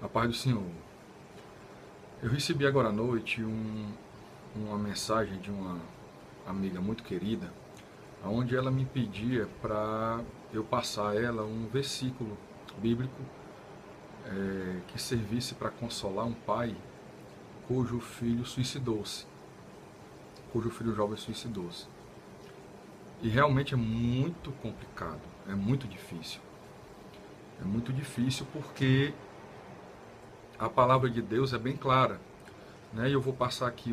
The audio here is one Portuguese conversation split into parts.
A paz do Senhor. Eu recebi agora à noite uma mensagem de uma amiga muito querida, onde ela me pedia para eu passar a ela um versículo bíblico que servisse para consolar um pai cujo filho suicidou-se, cujo filho jovem suicidou-se. E realmente é muito complicado, é muito difícil. É muito difícil porque a palavra de Deus é bem clara, né? E eu vou passar aqui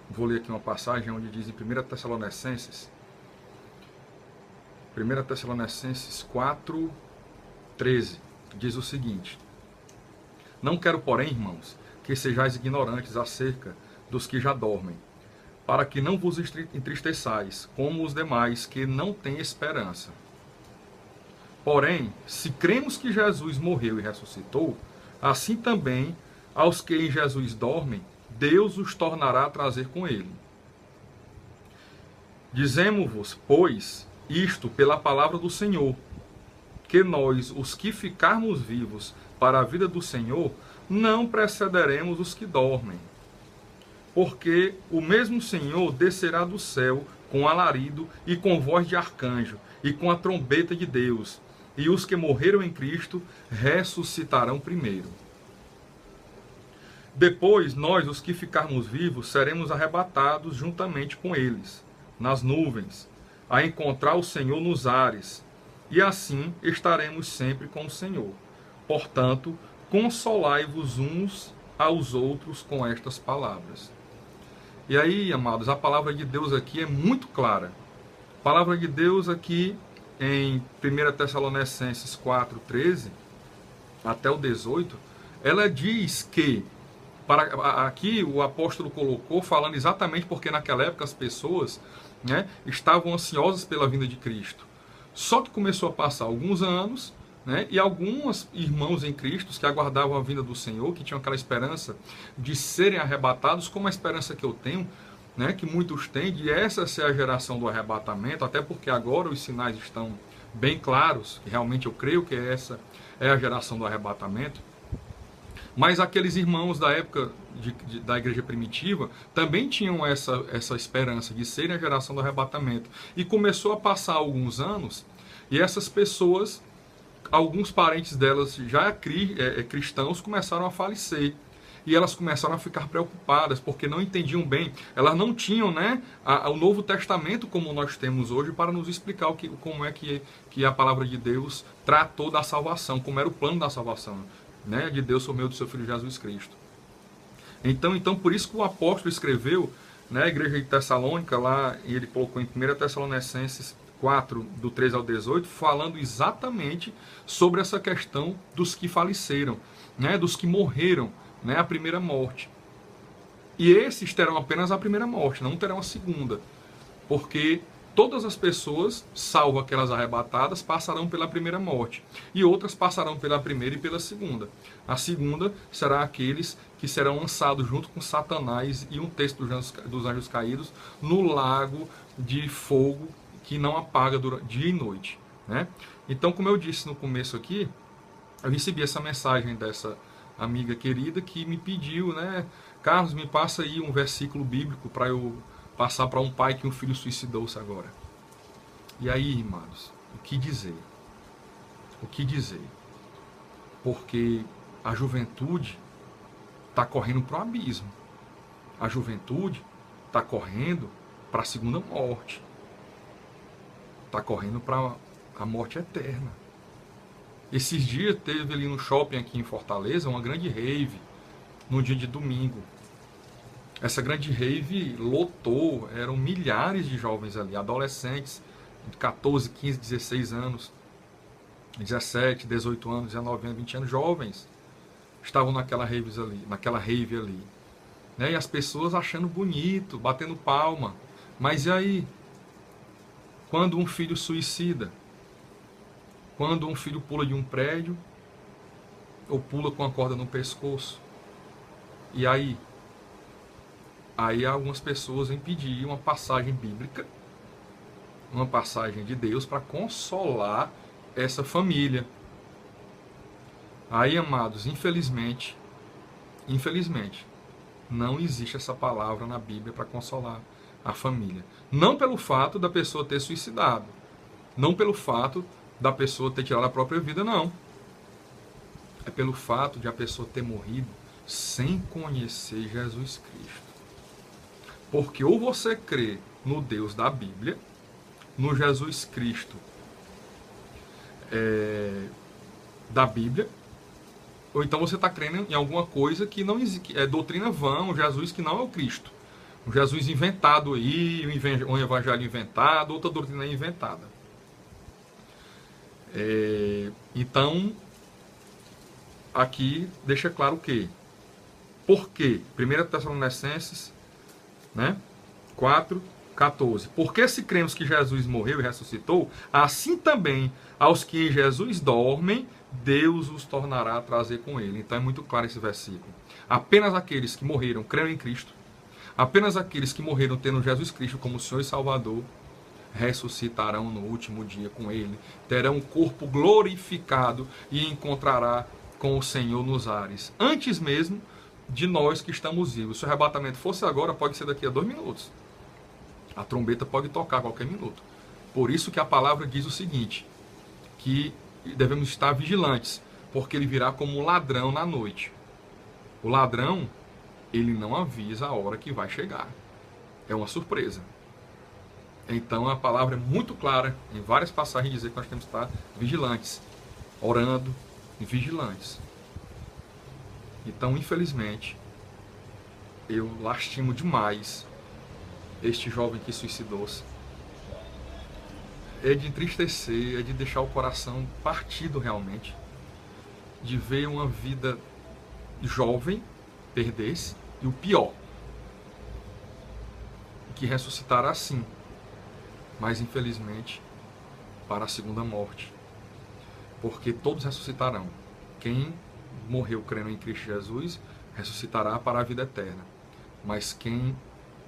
vou ler aqui uma passagem onde diz em 1 Tessalonicenses 4:13, diz o seguinte: Não quero, porém, irmãos, que sejais ignorantes acerca dos que já dormem, para que não vos entristeçais, como os demais que não têm esperança. Porém, se cremos que Jesus morreu e ressuscitou, assim também aos que em Jesus dormem, Deus os tornará a trazer com ele. Dizemos-vos, pois, isto pela palavra do Senhor, que nós, os que ficarmos vivos para a vida do Senhor, não precederemos os que dormem. Porque o mesmo Senhor descerá do céu com alarido e com voz de arcanjo e com a trombeta de Deus, e os que morreram em Cristo ressuscitarão primeiro. Depois, nós, os que ficarmos vivos, seremos arrebatados juntamente com eles, nas nuvens, a encontrar o Senhor nos ares, e assim estaremos sempre com o Senhor. Portanto, consolai-vos uns aos outros com estas palavras. E aí, amados, a palavra de Deus aqui é muito clara. A palavra de Deus aqui em 1 Tessalonicenses 4:13 até o 18, ela diz que aqui o apóstolo colocou falando exatamente porque naquela época as pessoas, né, estavam ansiosas pela vinda de Cristo. Só que começou a passar alguns anos, né, e alguns irmãos em Cristo que aguardavam a vinda do Senhor, que tinham aquela esperança de serem arrebatados, como a esperança que eu tenho, né, que muitos têm, de essa ser a geração do arrebatamento, até porque agora os sinais estão bem claros, que realmente eu creio que essa é a geração do arrebatamento. Mas aqueles irmãos da época da igreja primitiva também tinham essa esperança de serem a geração do arrebatamento. E começou a passar alguns anos, e essas pessoas, alguns parentes delas já cristãos, começaram a falecer. E elas começaram a ficar preocupadas, porque não entendiam bem. Elas não tinham, né, o Novo Testamento como nós temos hoje para nos explicar como é que a palavra de Deus tratou da salvação, como era o plano da salvação, né, de Deus por meio do seu Filho Jesus Cristo. Então por isso que o apóstolo escreveu, né, a igreja de Tessalônica, lá, e ele colocou em 1 Tessalonicenses 4, do 13 ao 18, falando exatamente sobre essa questão dos que faleceram, né, dos que morreram, né, a primeira morte. E esses terão apenas a primeira morte, não terão a segunda. Porque todas as pessoas, salvo aquelas arrebatadas, passarão pela primeira morte. E outras passarão pela primeira e pela segunda. A segunda será aqueles que serão lançados junto com Satanás e um terço dos anjos caídos no lago de fogo que não apaga durante dia e noite, né? Então, como eu disse no começo aqui, eu recebi essa mensagem dessa amiga querida que me pediu, né, Carlos, me passa aí um versículo bíblico para eu passar para um pai que um filho suicidou-se agora. E aí, irmãos, o que dizer? O que dizer? Porque a juventude está correndo para o abismo. A juventude está correndo para a segunda morte. Está correndo para a morte eterna. Esses dias teve ali no shopping aqui em Fortaleza uma grande rave, no dia de domingo. Essa grande rave lotou, eram milhares de jovens ali, adolescentes, de 14, 15, 16 anos, 17, 18 anos, 19 anos, 20 anos, jovens, estavam naquela rave ali. Né? E as pessoas achando bonito, batendo palma. Mas e aí? Quando um filho suicida? Quando um filho pula de um prédio, ou pula com a corda no pescoço? E aí? Aí algumas pessoas vêm pedir uma passagem bíblica, uma passagem de Deus para consolar essa família. Aí, amados, infelizmente, não existe essa palavra na Bíblia para consolar a família. Não pelo fato da pessoa ter suicidado, não pelo fato da pessoa ter tirado a própria vida, não. É pelo fato de a pessoa ter morrido sem conhecer Jesus Cristo. Porque ou você crê no Deus da Bíblia, no Jesus Cristo da Bíblia, ou então você está crendo em alguma coisa que não existe, é doutrina vã, um Jesus que não é o Cristo. Um Jesus inventado aí, um evangelho inventado, outra doutrina inventada. Então, aqui deixa claro o quê? Por quê? 1 Tessalonicenses, né? 4:14. Porque se cremos que Jesus morreu e ressuscitou, assim também aos que em Jesus dormem, Deus os tornará a trazer com ele. Então é muito claro esse versículo. Apenas aqueles que morreram crendo em Cristo, apenas aqueles que morreram tendo Jesus Cristo como Senhor e Salvador, ressuscitarão no último dia com ele, terão um corpo glorificado e encontrará com o Senhor nos ares, antes mesmo de nós que estamos vivos. Se o arrebatamento fosse agora, pode ser daqui a 2 minutos. A trombeta pode tocar a qualquer minuto. Por isso que a palavra diz o seguinte, que devemos estar vigilantes, porque ele virá como um ladrão na noite. O ladrão, ele não avisa a hora que vai chegar. É uma surpresa. Então a palavra é muito clara, em várias passagens, dizer que nós temos que estar vigilantes, orando e vigilantes. Então, infelizmente, eu lastimo demais este jovem que suicidou-se. É de entristecer, é de deixar o coração partido realmente, de ver uma vida jovem perder-se, e o pior, que ressuscitará sim, mas infelizmente para a segunda morte, porque todos ressuscitarão. Quem morreu crendo em Cristo Jesus ressuscitará para a vida eterna, mas quem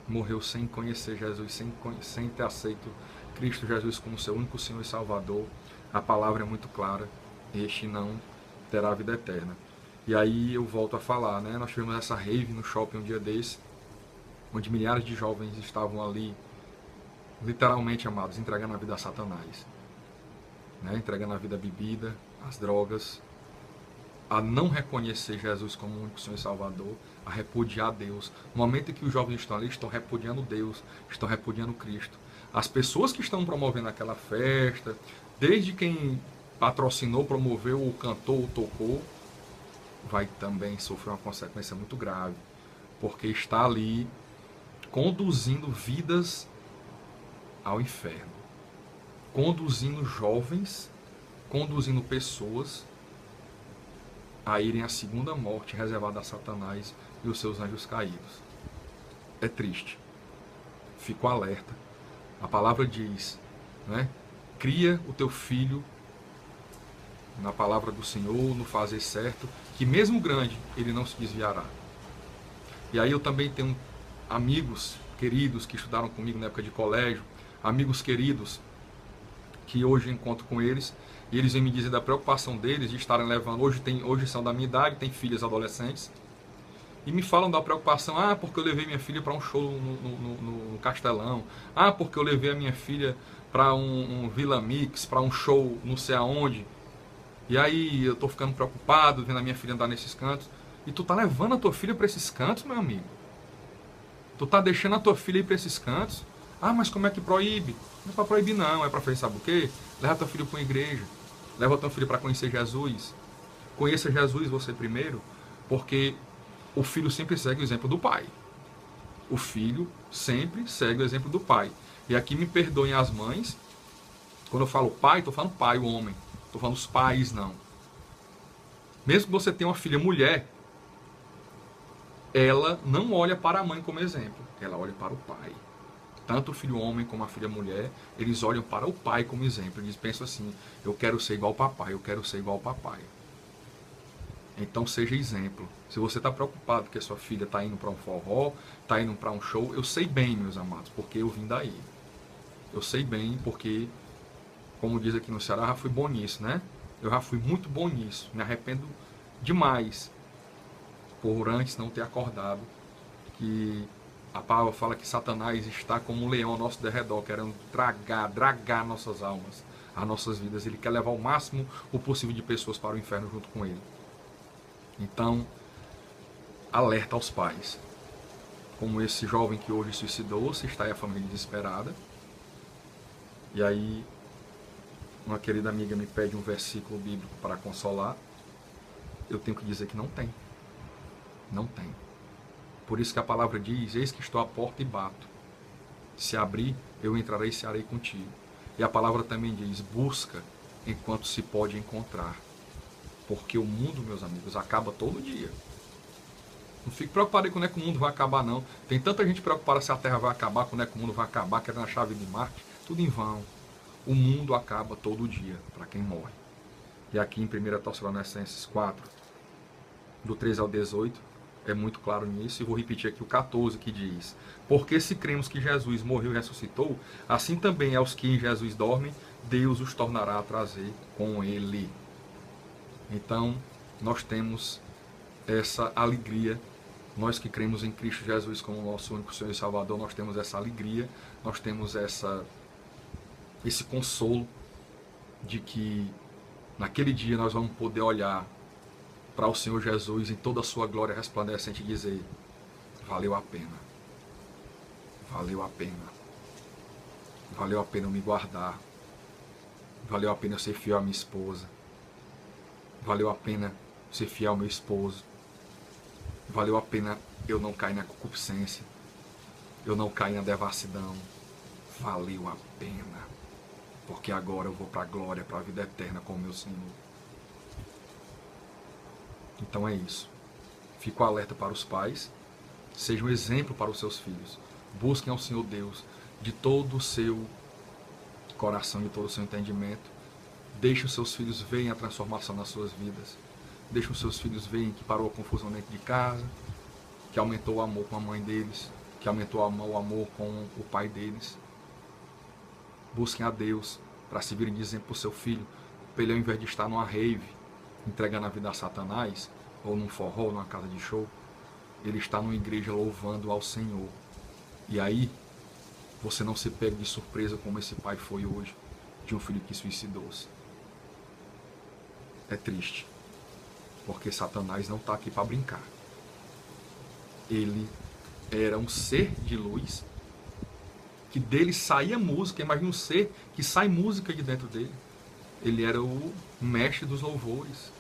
morreu sem conhecer Jesus, sem ter aceito Cristo Jesus como seu único Senhor e Salvador, a palavra é muito clara, este não terá a vida eterna. E aí eu volto a falar, né? Nós tivemos essa rave no shopping um dia desse, onde milhares de jovens estavam ali, literalmente, amados, entregando a vida a Satanás, né? Entregando a vida à bebida, às drogas, a não reconhecer Jesus como o único Senhor e Salvador, a repudiar Deus. No momento em que os jovens estão ali, estão repudiando Deus, estão repudiando Cristo. As pessoas que estão promovendo aquela festa, desde quem patrocinou, promoveu, ou cantou, ou tocou, vai também sofrer uma consequência muito grave, porque está ali conduzindo vidas ao inferno, conduzindo jovens, conduzindo pessoas a irem à segunda morte reservada a Satanás e os seus anjos caídos. É triste. Fico alerta. A palavra diz, né? Cria o teu filho na palavra do Senhor, no fazer certo, que mesmo grande, ele não se desviará. E aí eu também tenho amigos queridos que estudaram comigo na época de colégio, amigos queridos que hoje encontro com eles, e eles vêm me dizer da preocupação deles de estarem levando, hoje são da minha idade, têm filhas adolescentes, e me falam da preocupação, porque eu levei minha filha para um show no Castelão, porque eu levei a minha filha para um Vila Mix, para um show não sei aonde, e aí eu estou ficando preocupado vendo a minha filha andar nesses cantos. E tu tá levando a tua filha para esses cantos, meu amigo? Tu tá deixando a tua filha ir para esses cantos? Mas como é que proíbe? Não é para proibir não, é para fazer, sabe o quê? Leva a tua filha para uma igreja, leva a tua filha para conhecer Jesus. Conheça Jesus você primeiro, porque o filho sempre segue o exemplo do pai. O filho sempre segue o exemplo do pai. E aqui me perdoem as mães, quando eu falo pai, estou falando pai, o homem. Estou falando os pais, não. Mesmo que você tenha uma filha mulher, ela não olha para a mãe como exemplo, ela olha para o pai. Tanto o filho homem como a filha mulher, eles olham para o pai como exemplo. Eles pensam assim, eu quero ser igual ao papai, eu quero ser igual ao papai. Então seja exemplo. Se você está preocupado que a sua filha está indo para um forró, está indo para um show, eu sei bem, meus amados, porque eu vim daí. Eu sei bem porque, como diz aqui no Ceará, já fui bom nisso, né? Eu já fui muito bom nisso. Me arrependo demais por antes não ter acordado que a palavra fala que Satanás está como um leão ao nosso derredor, querendo dragar nossas almas, as nossas vidas. Ele quer levar o máximo o possível de pessoas para o inferno junto com ele. Então, alerta aos pais. Como esse jovem que hoje suicidou-se, está aí a família desesperada. E aí, uma querida amiga me pede um versículo bíblico para consolar. Eu tenho que dizer que não tem. Não tem. Por isso que a palavra diz, eis que estou à porta e bato. Se abrir, eu entrarei e cearei contigo. E a palavra também diz, busca enquanto se pode encontrar. Porque o mundo, meus amigos, acaba todo dia. Não fique preocupado aí quando é que o mundo vai acabar, não. Tem tanta gente preocupada se a Terra vai acabar, quando é que o mundo vai acabar, querendo a chave de Marte. Tudo em vão. O mundo acaba todo dia, para quem morre. E aqui em 1 Tessalonicenses 4, do 13 ao 18, é muito claro nisso, e vou repetir aqui o 14, que diz, porque se cremos que Jesus morreu e ressuscitou, assim também aos que em Jesus dormem, Deus os tornará a trazer com ele. Então, nós temos essa alegria, nós que cremos em Cristo Jesus como nosso único Senhor e Salvador, nós temos essa alegria, nós temos esse consolo de que naquele dia nós vamos poder olhar para o Senhor Jesus em toda a sua glória resplandecente e dizer, valeu a pena, valeu a pena, valeu a pena eu me guardar, valeu a pena eu ser fiel à minha esposa, valeu a pena ser fiel ao meu esposo, valeu a pena eu não cair na concupiscência, eu não cair na devassidão, valeu a pena, porque agora eu vou para a glória, para a vida eterna com o meu Senhor. Então é isso. Fico alerta para os pais. Seja um exemplo para os seus filhos. Busquem ao Senhor Deus de todo o seu coração, de todo o seu entendimento. Deixem os seus filhos verem a transformação nas suas vidas. Deixem os seus filhos verem que parou a confusão dentro de casa, que aumentou o amor com a mãe deles, que aumentou o amor com o pai deles. Busquem a Deus para servirem de exemplo para o seu filho, para ele, ao invés de estar numa rave, entregando a vida a Satanás, ou num forró, ou numa casa de show, ele está numa igreja louvando ao Senhor. E aí, você não se pega de surpresa como esse pai foi hoje, de um filho que suicidou-se. É triste, porque Satanás não está aqui para brincar. Ele era um ser de luz, que dele saía música. Imagina um ser que sai música de dentro dele. Ele era o mestre dos louvores.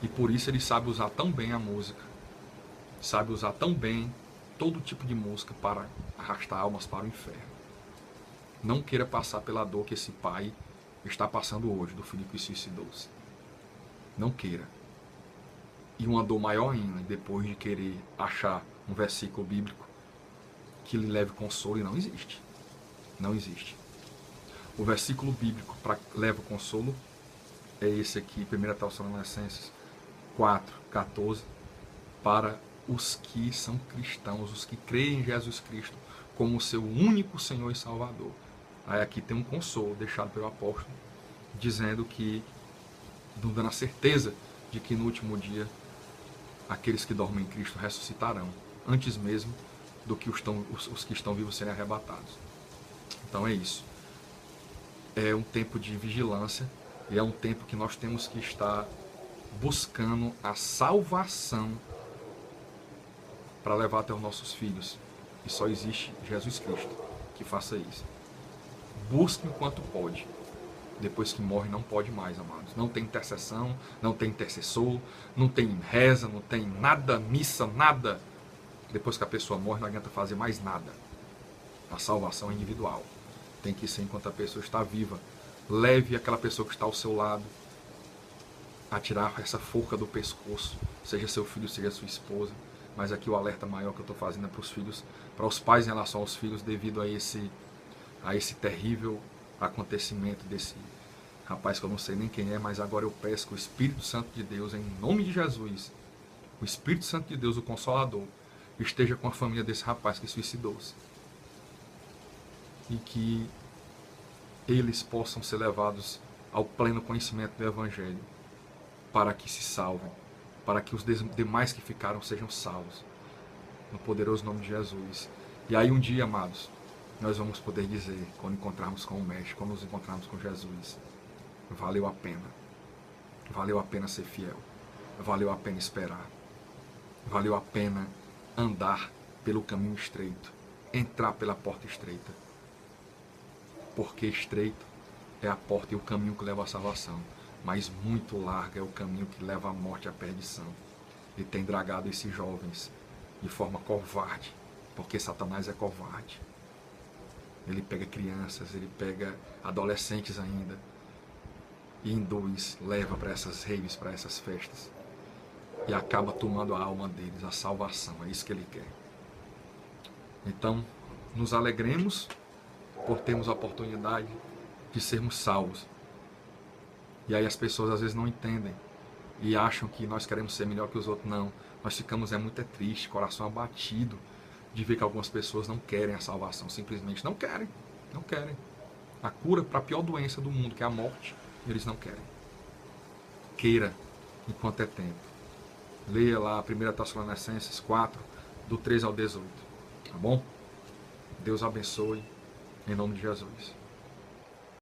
E por isso ele sabe usar tão bem a música. Sabe usar tão bem todo tipo de música para arrastar almas para o inferno. Não queira passar pela dor que esse pai está passando hoje, do filho que suicidou-se. Não queira. E uma dor maior ainda, depois de querer achar um versículo bíblico que lhe leve consolo, e não existe. Não existe. O versículo bíblico para leva consolo é esse aqui, 1 Tessalonicenses 4, 14, para os que são cristãos, os que creem em Jesus Cristo como seu único Senhor e Salvador. Aí aqui tem um consolo deixado pelo apóstolo, dizendo que, dando a certeza de que no último dia aqueles que dormem em Cristo ressuscitarão, antes mesmo do que os que estão vivos serem arrebatados. Então é isso. É um tempo de vigilância e é um tempo que nós temos que estar buscando a salvação para levar até os nossos filhos. E só existe Jesus Cristo que faça isso. Busque enquanto pode. Depois que morre não pode mais, amados. Não tem intercessão, não tem intercessor, não tem reza, não tem nada, missa, nada. Depois que a pessoa morre não adianta fazer mais nada. A salvação é individual. Tem que ser enquanto a pessoa está viva. Leve aquela pessoa que está ao seu lado a tirar essa forca do pescoço, seja seu filho, seja sua esposa. Mas aqui o alerta maior que eu estou fazendo é para os filhos, para os pais em relação aos filhos, devido a esse terrível acontecimento desse rapaz que eu não sei nem quem é, mas agora eu peço que o Espírito Santo de Deus, em nome de Jesus, o Espírito Santo de Deus, o Consolador, esteja com a família desse rapaz que suicidou-se. E que eles possam ser levados ao pleno conhecimento do Evangelho, para que se salvem, para que os demais que ficaram sejam salvos, no poderoso nome de Jesus. E aí um dia, amados, nós vamos poder dizer, quando encontrarmos com o Mestre, quando nos encontrarmos com Jesus, valeu a pena ser fiel, valeu a pena esperar, valeu a pena andar pelo caminho estreito, entrar pela porta estreita, porque estreito é a porta e o caminho que leva à salvação, mas muito largo é o caminho que leva à morte e à perdição. E tem dragado esses jovens de forma covarde, porque Satanás é covarde. Ele pega crianças, ele pega adolescentes ainda, e induz, leva para essas raves, para essas festas, e acaba tomando a alma deles, a salvação. É isso que ele quer. Então, nos alegremos por termos a oportunidade de sermos salvos. E aí as pessoas às vezes não entendem e acham que nós queremos ser melhor que os outros. Não, nós ficamos muito triste, coração abatido de ver que algumas pessoas não querem a salvação, simplesmente não querem. A cura para a pior doença do mundo, que é a morte, eles não querem. Queira enquanto é tempo. Leia lá 1 Tessalonicenses 4, do 13 ao 18. Tá bom? Deus abençoe, em nome de Jesus.